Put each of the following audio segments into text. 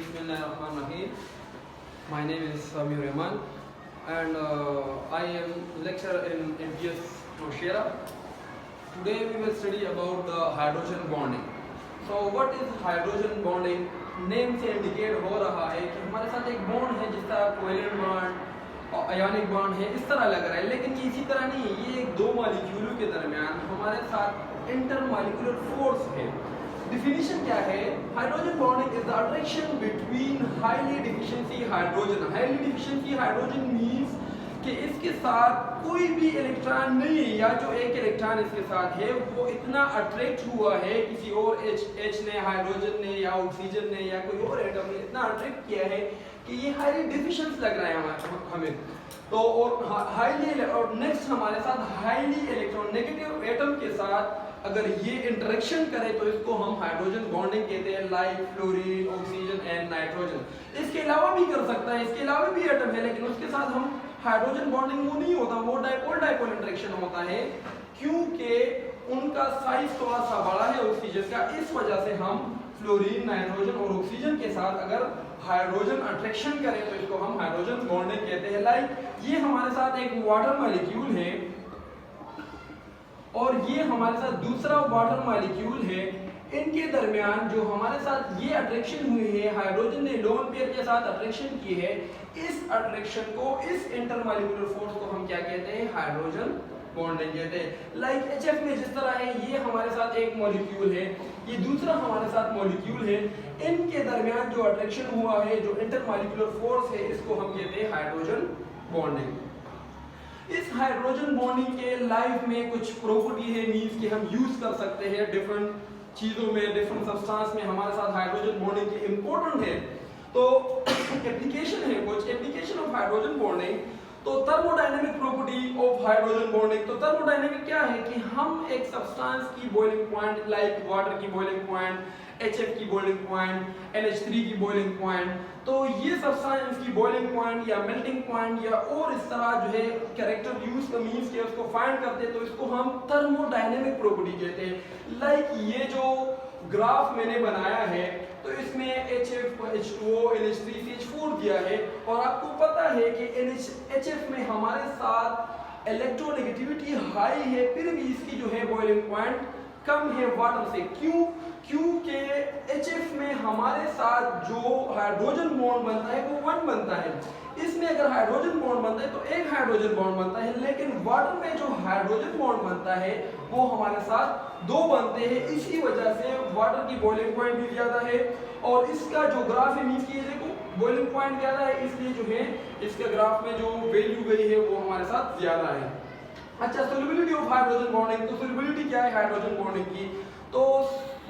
Bismillahirrahmanirrahim. My name is Samir Rahman and I am lecturer in MPS Noshera. Today we will study about the hydrogen bonding. So what is hydrogen bonding? Name से indicate हो रहा है कि हमारे साथ एक bond है जिसका कोवेलेंट बॉन्ड और आयोनिक बॉन्ड है, इस तरह लग रहा है, लेकिन ये इसी तरह नहीं है। ये एक दो मॉलिक्यूलों के दरमियान हमारे साथ इंटरमॉलिक्यूलर फोर्स है। डिफिनीशन क्या है? Hydrogen bonding is the attraction between highly deficiency hydrogen. Highly deficiency hydrogen means कि इसके साथ कोई भी इलेक्ट्रॉन नहीं है, या जो एक इलेक्ट्रॉन इसके साथ है वो इतना अट्रैक्ट हुआ है किसी और H ने, हाइड्रोजन ने या ऑक्सीजन ने या कोई और एटम ने इतना अट्रैक्ट किया है कि ये हाईली डिफिशिएंट लग रहा है हमें। तो और हाईली और नेक्स्ट हमारे साथ हाईली इलेक्ट्रॉन नेगेटिव एटम के साथ अगर ये इंटरेक्शन करे तो इसको हम हाइड्रोजन बॉन्डिंग कहते हैं, like fluorine, oxygen and nitrogen. इसके अलावा भी कर सकता है, इसके अलावा भी एटम है, लेकिन उसके साथ हम हाइड्रोजन बॉन्डिंग वो नहीं होता, वो डाइपोल डाइपोल इंटरेक्शन होता है, क्योंकि उनका साइज थोड़ा सा बड़ा है ऑक्सीजन का। इस वजह से हम फ्लोरीन, नाइट्रोजन और ऑक्सीजन के साथ अगर हाइड्रोजन अट्रैक्शन करें तो इसको हम हाइड्रोजन बॉन्डिंग कहते हैं। लाइक ये हमारे साथ एक वाटर मॉलिक्यूल है और ये हमारे साथ दूसरा वाटर मॉलिक्यूल है। इनके दरमियान जो हमारे साथ ये अट्रैक्शन हुई है, हाइड्रोजन ने लोन पेयर के साथ अट्रैक्शन की है, इस अट्रैक्शन को, इस इंटरमॉलिक्यूलर फोर्स को हम क्या कहते हैं? हाइड्रोजन बॉन्डिंग कहते हैं। लाइक HF में जिस तरह है, ये हमारे साथ एक मॉलिक्यूल है, ये दूसरा हमारे साथ मॉलिक्यूल है, इनके दरमियान जो अट्रैक्शन हुआ है, जो इंटरमॉलिक्यूलर फोर्स है, इसको हम कहते हैं हाइड्रोजन बॉन्डिंग। इस हाइड्रोजन बॉन्डिंग के लाइफ में कुछ प्रॉपर्टी है, मींस कि हम यूज कर सकते हैं डिफरेंट चीजों में, डिफरेंट सब्सटेंस में हमारे साथ हाइड्रोजन बॉन्डिंग की इंपॉर्टेंट है। तो एप्लीकेशन है, कुछ एप्लीकेशन ऑफ हाइड्रोजन बॉन्डिंग। तो thermodynamic property of hydrogen bonding. तो थर्मोडायनेमिक क्या है कि हम एक सब्सटेंस की बॉइलिंग पॉइंट, लाइक वाटर की बॉइलिंग पॉइंट, HF की बॉइलिंग पॉइंट, NH3 की बॉइलिंग पॉइंट, तो ये सब्सटेंस की बॉइलिंग पॉइंट या मेल्टिंग पॉइंट या और इस तरह जो है कैरेक्टर यूज का मींस के उसको फाइंड करते हैं, तो इसको हम थर्मोडायनेमिक प्रॉपर्टी कहते हैं। लाइक ये जो ग्राफ मैंने बनाया है, तो इसमें HF, H2O, NH3, CH4 दिया है, और आपको पता है कि HF में हमारे साथ इलेक्ट्रोनेगेटिविटी हाई है, फिर भी इसकी जो है बॉइलिंग पॉइंट कम है वाटर से। क्यों? क्योंकि HF में हमारे साथ जो हाइड्रोजन बॉन्ड बनता है वो 1 बनता है। इसमें अगर हाइड्रोजन बॉन्ड बनता है तो एक हाइड्रोजन बॉन्ड बनता है, लेकिन वाटर में जो हाइड्रोजन बॉन्ड बनता है वो हमारे साथ 2 बनते हैं। इसी वजह से वाटर की बॉइलिंग पॉइंट भी ज्यादा है, और इसका जो ग्राफ है, मींस की देखो बॉइलिंग पॉइंट ज्यादा है, इसलिए जो है इसके ग्राफ में जो वैल्यू गई है वो हमारे साथ ज्यादा है। अच्छा, सोल्युबिलिटी ऑफ हाइड्रोजन बॉन्डिंग। तो सोल्युबिलिटी क्या है हाइड्रोजन बॉन्डिंग की? तो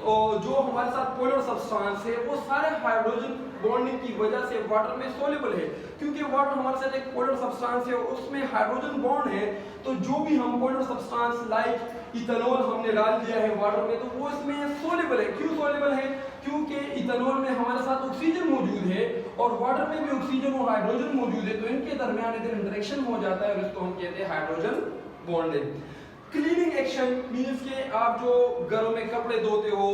जो हमारे साथ पोलर सब्सटेंस है वो सारे हाइड्रोजन बॉन्डिंग की वजह से वाटर में सोल्युबल है, क्योंकि वाटर हमारे साथ एक पोलर सब्सटेंस है, उसमें हाइड्रोजन बॉन्ड है। तो जो भी हम पोलर सब्सटेंस लाइक इथेनॉल हमने डाल दिया है वाटर में, तो वो इसमें सोल्युबल है। क्यों सोल्युबल है? क्योंकि इथेनॉल में हमारे साथ ऑक्सीजन मौजूद है और वाटर में भी ऑक्सीजन और हाइड्रोजन मौजूद है, तो इनके दरमियान इधर इंटरेक्शन हो जाता है और इसको हम कहते हैं hydrogen bonding. Cleaning action means के आप जो घरों में कपड़े धोते हो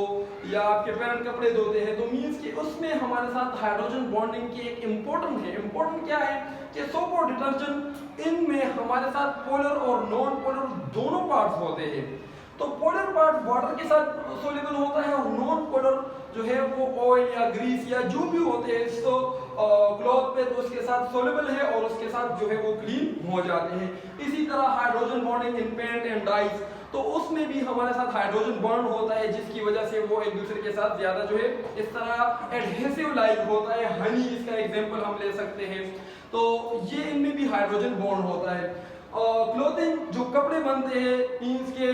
या आपके पेरेंट कपड़े धोते हैं, तो मींस के उसमें हमारे साथ हाइड्रोजन बॉन्डिंग की एक इम्पोर्टेंट है। इम्पोर्टेंट क्या है कि सोप और डिटर्जेंट, इनमें हमारे साथ पोलर और नॉन पोलर दोनों पार्ट्स होते हैं। तो पोलर पार्ट वाटर के साथ सोल्युबल होता है और नॉन पोलर जो है वो ऑयल या ग्रीस या जो भी होते हैं इसको क्लॉथ पे, तो उसके साथ सोल्युबल है और उसके साथ जो है वो क्लीन हो जाते हैं। इसी तरह hydrogen bonding in paint and dyes, तो उसमें भी हमारे साथ हाइड्रोजन बॉन्ड होता है, जिसकी वजह से वो एक दूसरे के साथ ज्यादा जो है इस तरह एडहेसिव लाइक होता है। हनी इसका एग्जांपल हम ले सकते हैं। तो ये इनमें भी हाइड्रोजन बॉन्ड होता है। क्लोथिंग जो कपड़े बनते हैं मींस के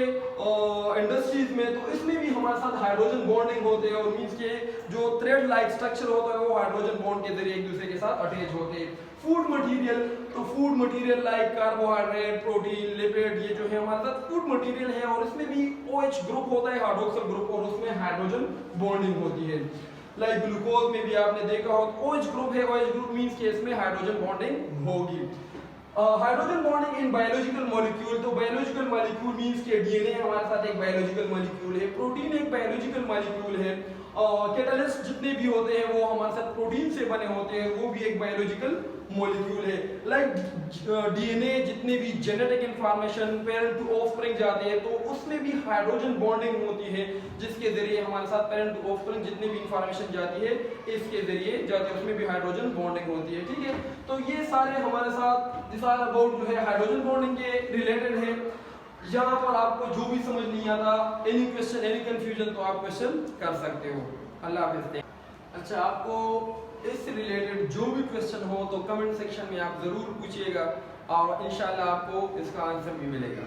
इंडस्ट्रीज में, तो इसमें भी हमारे साथ हाइड्रोजन बॉन्डिंग होते हैं, और मींस के जो थ्रेड लाइक स्ट्रक्चर होता है वो हाइड्रोजन बॉन्ड के जरिए एक दूसरे के साथ अटैच होते हैं। फूड मटेरियल, तो food material like carbohydrate, protein, lipid, ये जो है हमारे साथ फूड मटेरियल है, और इसमें भी OH ग्रुप होता है, हाइड्रोक्सिल ग्रुप, और उसमें हाइड्रोजन बॉन्डिंग होती है। लाइक ग्लूकोज में भी आपने देखा हो OH ग्रुप है, OH ग्रुप मींस के इसमें हाइड्रोजन बॉन्डिंग होगी। Hydrogen bonding in biological molecule, तो बायोलॉजिकल मॉलिक्यूल मींस के DNA हमारे साथ एक बायोलॉजिकल मॉलिक्यूल है, प्रोटीन एक बायोलॉजिकल मॉलिक्यूल है, कैटलिस्ट जितने भी होते हैं वो हमारे साथ प्रोटीन से बने होते हैं, वो भी एक बायोलॉजिकल मॉलिक्यूल है। लाइक डीएनए जितने भी genetic information parent to offspring जाते हैं तो उसमें भी हाइड्रोजन बॉन्डिंग होती है, जिसके जरिए हमारे साथ पेरेंट टू ऑफस्प्रिंग जितनी भी इंफॉर्मेशन जाती है इसके जरिए जाती है, उसमें भी हाइड्रोजन बॉन्डिंग होती है। ठीक है, तो ये सारे हमारे साथ दिस आर अबाउट जो है हाइड्रोजन बॉन्डिंग के रिलेटेड है। यहाँ पर आपको जो भी समझ नहीं आता, एनी क्वेश्चन एनी कंफ्यूजन, तो आप क्वेश्चन कर सकते हो। अल्लाह हाफिज़। अच्छा, आपको इस रिलेटेड जो भी क्वेश्चन हो तो कमेंट सेक्शन में आप ज़रूर पूछिएगा और इंशाल्लाह आपको इसका आंसर भी मिलेगा।